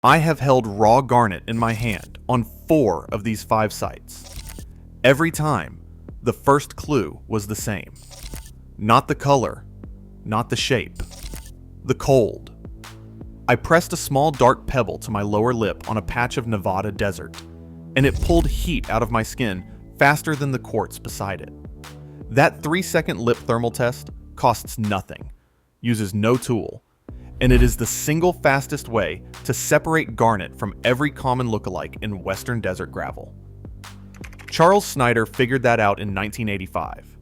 I have held raw garnet in my hand on 4 of these 5 sites. Every time, the first clue was the same. Not the color, not the shape, the cold. I pressed a small dark pebble to my lower lip on a patch of Nevada desert, and it pulled heat out of my skin faster than the quartz beside it. That 3-second lip thermal test costs nothing, uses no tool, and it is the single fastest way to separate garnet from every common lookalike in western desert gravel. Charles Snyder figured that out in 1985.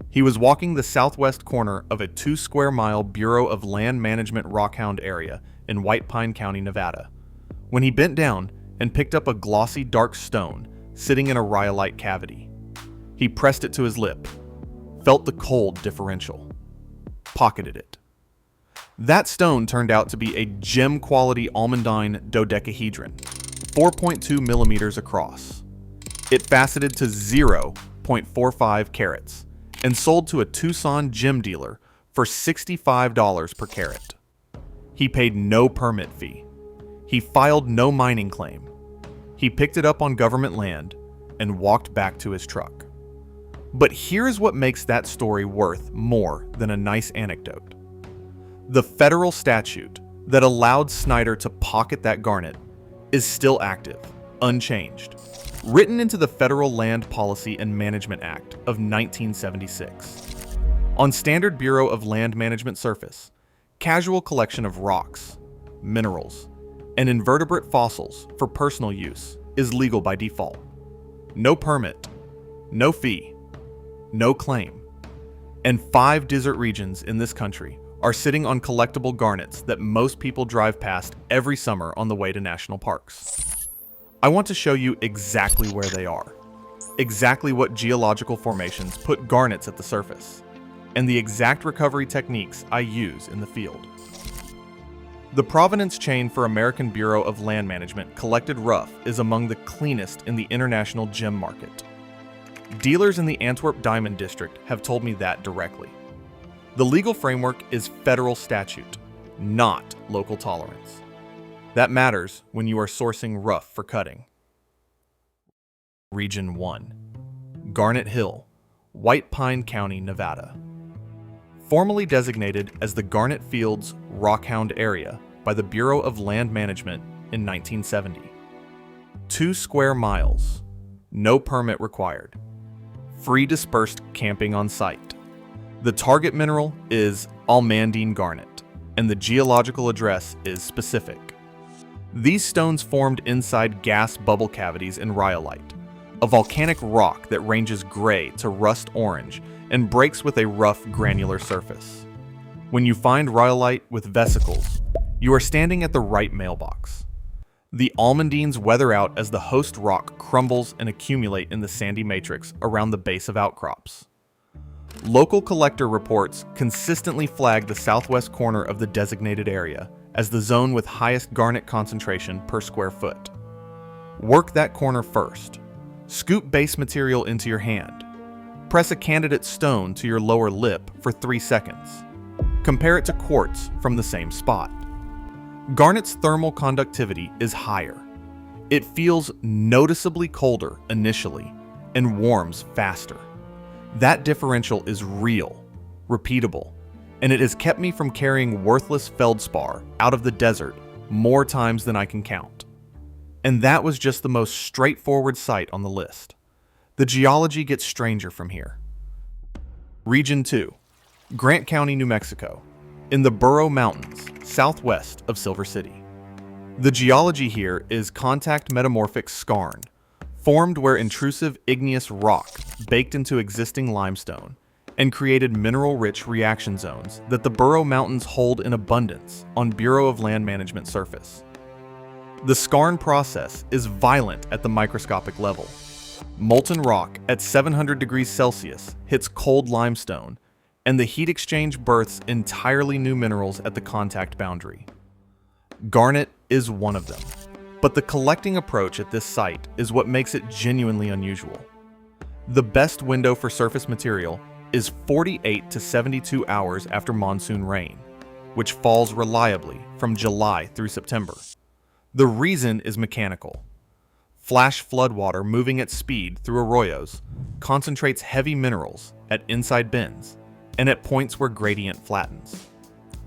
He was walking the southwest corner of a 2-square-mile Bureau of Land Management rockhound area in White Pine County, Nevada, when he bent down and picked up a glossy dark stone sitting in a rhyolite cavity. He pressed it to his lip, felt the cold differential, pocketed it. That stone turned out to be a gem-quality almandine dodecahedron, 4.2 millimeters across. It faceted to 0.45 carats and sold to a Tucson gem dealer for $65 per carat. He paid no permit fee. He filed no mining claim. He picked it up on government land and walked back to his truck. But here's what makes that story worth more than a nice anecdote. The federal statute that allowed Snyder to pocket that garnet is still active, unchanged, written into the Federal Land Policy and Management Act of 1976. On standard Bureau of Land Management surface, casual collection of rocks, minerals, and invertebrate fossils for personal use is legal by default. No permit, no fee, no claim. And 5 desert regions in this country are sitting on collectible garnets that most people drive past every summer on the way to national parks. I want to show you exactly where they are, exactly what geological formations put garnets at the surface, and the exact recovery techniques I use in the field. The provenance chain for American Bureau of Land Management collected rough is among the cleanest in the international gem market. Dealers in the Antwerp Diamond District have told me that directly. The legal framework is federal statute, not local tolerance. That matters when you are sourcing rough for cutting. Region 1. Garnet Hill, White Pine County, Nevada. Formerly designated as the Garnet Fields Rockhound Area by the Bureau of Land Management in 1970. 2 square miles, no permit required. Free dispersed camping on site. The target mineral is almandine garnet, and the geological address is specific. These stones formed inside gas bubble cavities in rhyolite, a volcanic rock that ranges gray to rust orange and breaks with a rough granular surface. When you find rhyolite with vesicles, you are standing at the right mailbox. The almandines weather out as the host rock crumbles and accumulate in the sandy matrix around the base of outcrops. Local collector reports consistently flag the southwest corner of the designated area as the zone with highest garnet concentration per square foot. Work that corner first. Scoop base material into your hand. Press a candidate stone to your lower lip for 3 seconds. Compare it to quartz from the same spot. Garnet's thermal conductivity is higher. It feels noticeably colder initially and warms faster. That differential is real, repeatable, and it has kept me from carrying worthless feldspar out of the desert more times than I can count. And that was just the most straightforward site on the list. The geology gets stranger from here. Region 2, Grant County, New Mexico, in the Burro Mountains, southwest of Silver City. The geology here is contact metamorphic skarn, formed where intrusive igneous rock baked into existing limestone and created mineral-rich reaction zones that the Burro Mountains hold in abundance on Bureau of Land Management surface. The skarn process is violent at the microscopic level. Molten rock at 700 degrees Celsius hits cold limestone, and the heat exchange births entirely new minerals at the contact boundary. Garnet is one of them. But the collecting approach at this site is what makes it genuinely unusual. The best window for surface material is 48 to 72 hours after monsoon rain, which falls reliably from July through September. The reason is mechanical. Flash floodwater moving at speed through arroyos concentrates heavy minerals at inside bends and at points where gradient flattens.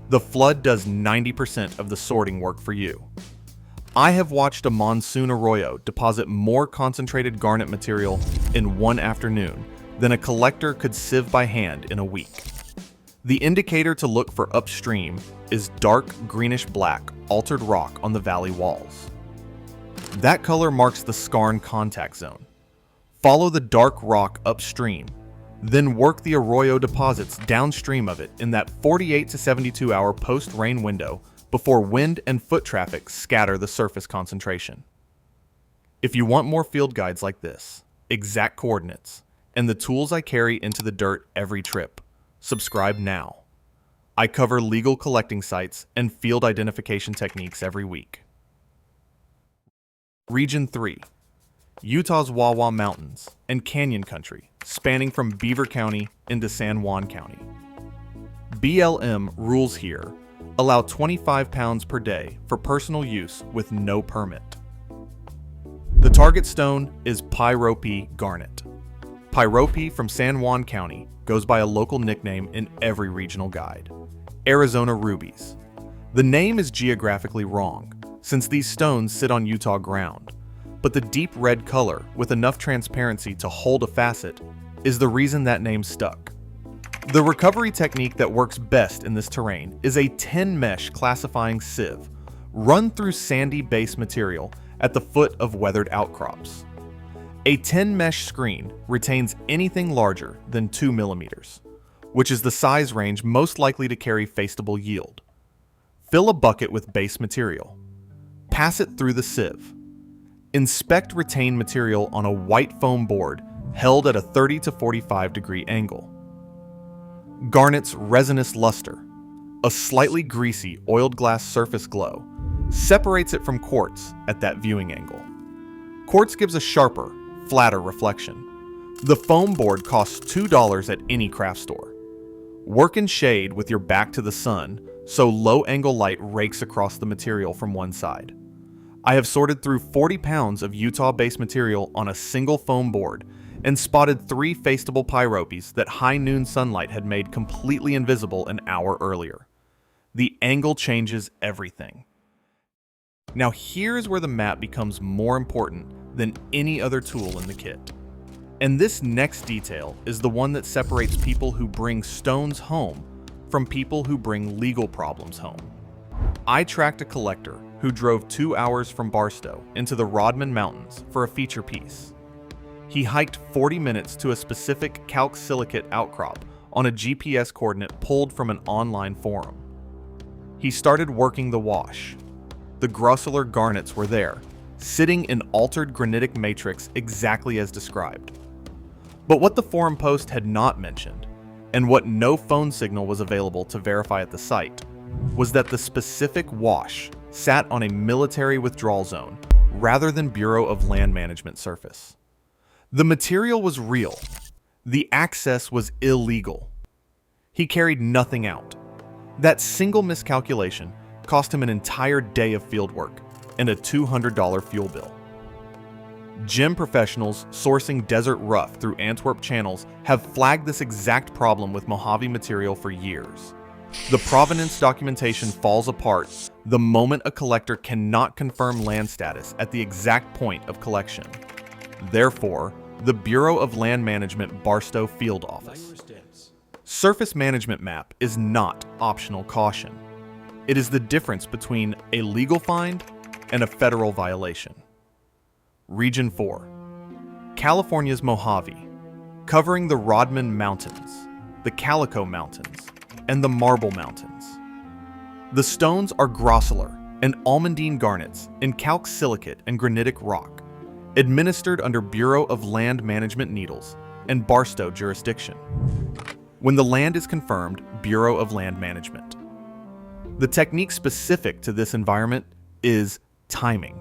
The flood does 90% of the sorting work for you. I have watched a monsoon arroyo deposit more concentrated garnet material in one afternoon than a collector could sieve by hand in a week. The indicator to look for upstream is dark greenish-black altered rock on the valley walls. That color marks the skarn contact zone. Follow the dark rock upstream, then work the arroyo deposits downstream of it in that 48 to 72 hour post-rain window before wind and foot traffic scatter the surface concentration. If you want more field guides like this, exact coordinates, and the tools I carry into the dirt every trip, subscribe now. I cover legal collecting sites and field identification techniques every week. Region 3. Utah's Wawa Mountains and Canyon Country, spanning from Beaver County into San Juan County. BLM rules here allow 25 pounds per day for personal use with no permit. The target stone is pyrope garnet. Pyrope from San Juan County goes by a local nickname in every regional guide, Arizona rubies. The name is geographically wrong, since these stones sit on Utah ground, but the deep red color with enough transparency to hold a facet is the reason that name stuck. The recovery technique that works best in this terrain is a 10-mesh classifying sieve run through sandy base material at the foot of weathered outcrops. A 10-mesh screen retains anything larger than 2 millimeters, which is the size range most likely to carry faceable yield. Fill a bucket with base material. Pass it through the sieve. Inspect retained material on a white foam board held at a 30 to 45 degree angle. Garnet's resinous luster, a slightly greasy oiled glass surface glow, separates it from quartz at that viewing angle. Quartz gives a sharper, flatter reflection. The foam board costs $2 at any craft store. Work in shade with your back to the sun so low angle light rakes across the material from one side. I have sorted through 40 pounds of Utah-based material on a single foam board and spotted 3 faceable pyropes that high noon sunlight had made completely invisible an hour earlier. The angle changes everything. Now here's where the map becomes more important than any other tool in the kit. And this next detail is the one that separates people who bring stones home from people who bring legal problems home. I tracked a collector who drove 2 hours from Barstow into the Rodman Mountains for a feature piece. He hiked 40 minutes to a specific calc-silicate outcrop on a GPS coordinate pulled from an online forum. He started working the wash. The grossular garnets were there, sitting in altered granitic matrix exactly as described. But what the forum post had not mentioned, and what no phone signal was available to verify at the site, was that the specific wash sat on a military withdrawal zone rather than Bureau of Land Management surface. The material was real. The access was illegal. He carried nothing out. That single miscalculation cost him an entire day of fieldwork and a $200 fuel bill. Gem professionals sourcing desert rough through Antwerp channels have flagged this exact problem with Mojave material for years. The provenance documentation falls apart the moment a collector cannot confirm land status at the exact point of collection. Therefore, the Bureau of Land Management Barstow Field Office. Surface management map is not optional caution. It is the difference between a legal find and a federal violation. Region 4. California's Mojave, covering the Rodman Mountains, the Calico Mountains, and the Marble Mountains. The stones are grossular and almandine garnets in calc-silicate and granitic rock, administered under Bureau of Land Management needles and Barstow jurisdiction. When the land is confirmed, Bureau of Land Management. The technique specific to this environment is timing.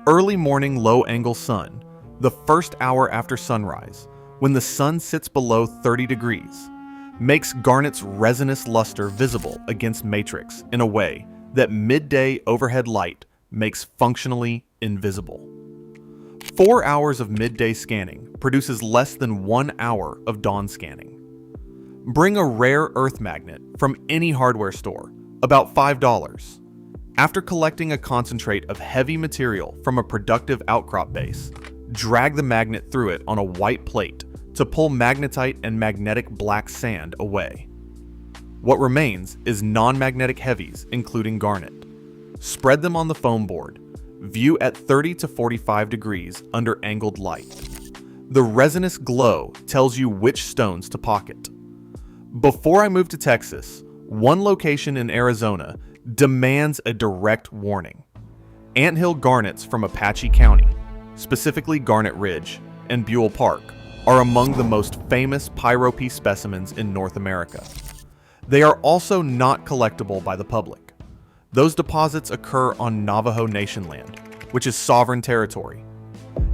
Early morning low-angle sun, the first hour after sunrise, when the sun sits below 30 degrees, makes garnet's resinous luster visible against matrix in a way that midday overhead light makes functionally invisible. 4 hours of midday scanning produces less than 1 hour of dawn scanning. Bring a rare earth magnet from any hardware store, about $5. After collecting a concentrate of heavy material from a productive outcrop base, drag the magnet through it on a white plate to pull magnetite and magnetic black sand away. What remains is non-magnetic heavies, including garnet. Spread them on the foam board. View at 30 to 45 degrees under angled light. The resinous glow tells you which stones to pocket. Before I moved to Texas, one location in Arizona demands a direct warning. Anthill garnets from Apache County, specifically Garnet Ridge and Buell Park, are among the most famous pyrope specimens in North America. They are also not collectible by the public. Those deposits occur on Navajo Nation land, which is sovereign territory,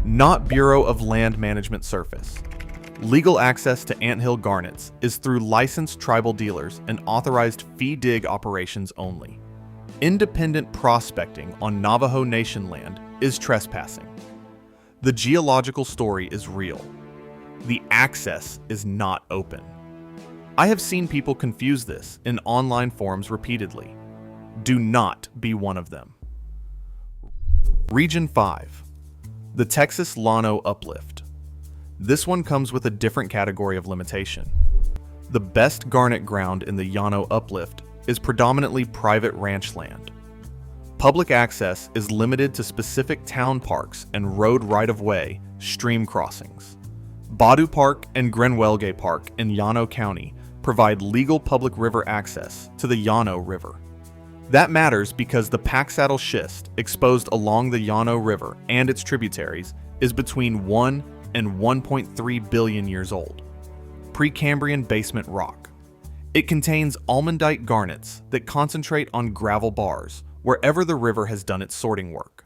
not Bureau of Land Management surface. Legal access to anthill garnets is through licensed tribal dealers and authorized fee dig operations only. Independent prospecting on Navajo Nation land is trespassing. The geological story is real. The access is not open. I have seen people confuse this in online forums repeatedly. Do not be one of them. Region 5. The Texas Llano uplift. This one comes with a different category of limitation. The best garnet ground in the Llano uplift is predominantly private ranch land. Public access is limited to specific town parks and road right-of-way stream crossings. Badu Park and Grenwelge Park in Llano County provide legal public river access to the Llano River. That matters because the pack-saddle schist exposed along the Llano River and its tributaries is between 1 and 1.3 billion years old. Precambrian basement rock. It contains almandine garnets that concentrate on gravel bars wherever the river has done its sorting work.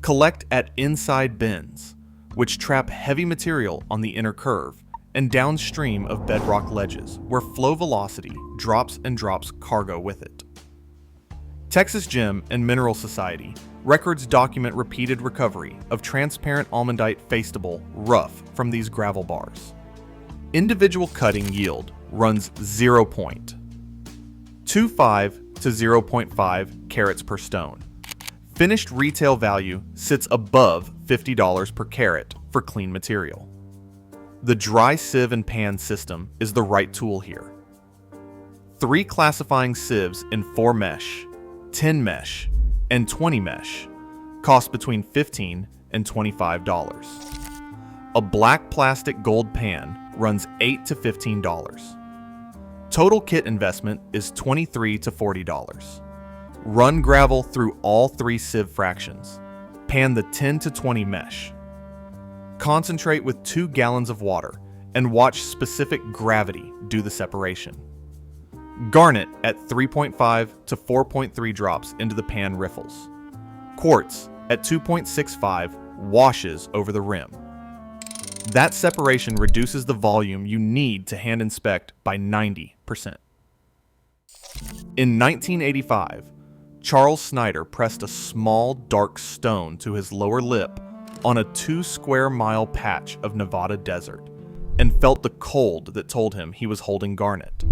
Collect at inside bends, which trap heavy material on the inner curve and downstream of bedrock ledges where flow velocity drops and drops cargo with it. Texas Gem and Mineral Society records document repeated recovery of transparent almandite facetable rough from these gravel bars. Individual cutting yield runs 0.25 to 0.5 carats per stone. Finished retail value sits above $50 per carat for clean material. The dry sieve and pan system is the right tool here. 3 classifying sieves in 4 mesh, 10 mesh, and 20 mesh cost between $15 and $25. A black plastic gold pan runs $8 to $15. Total kit investment is $23 to $40. Run gravel through all 3 sieve fractions. Pan the 10 to 20 mesh. Concentrate with 2 gallons of water and watch specific gravity do the separation. Garnet at 3.5 to 4.3 drops into the pan riffles. Quartz at 2.65 washes over the rim. That separation reduces the volume you need to hand inspect by 90%. In 1985, Charles Snyder pressed a small dark stone to his lower lip on a 2 square mile patch of Nevada desert and felt the cold that told him he was holding garnet.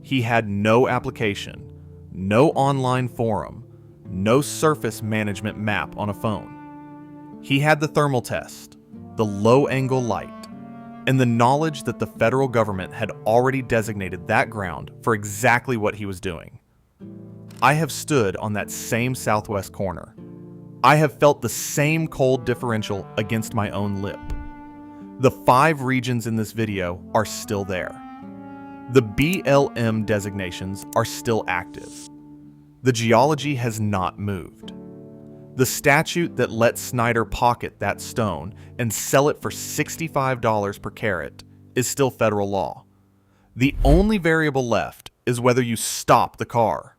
He had no application, no online forum, no surface management map on a phone. He had the thermal test, the low angle light, and the knowledge that the federal government had already designated that ground for exactly what he was doing. I have stood on that same southwest corner. I have felt the same cold differential against my own lip. The 5 regions in this video are still there. The BLM designations are still active. The geology has not moved. The statute that lets Snyder pocket that stone and sell it for $65 per carat is still federal law. The only variable left is whether you stop the car.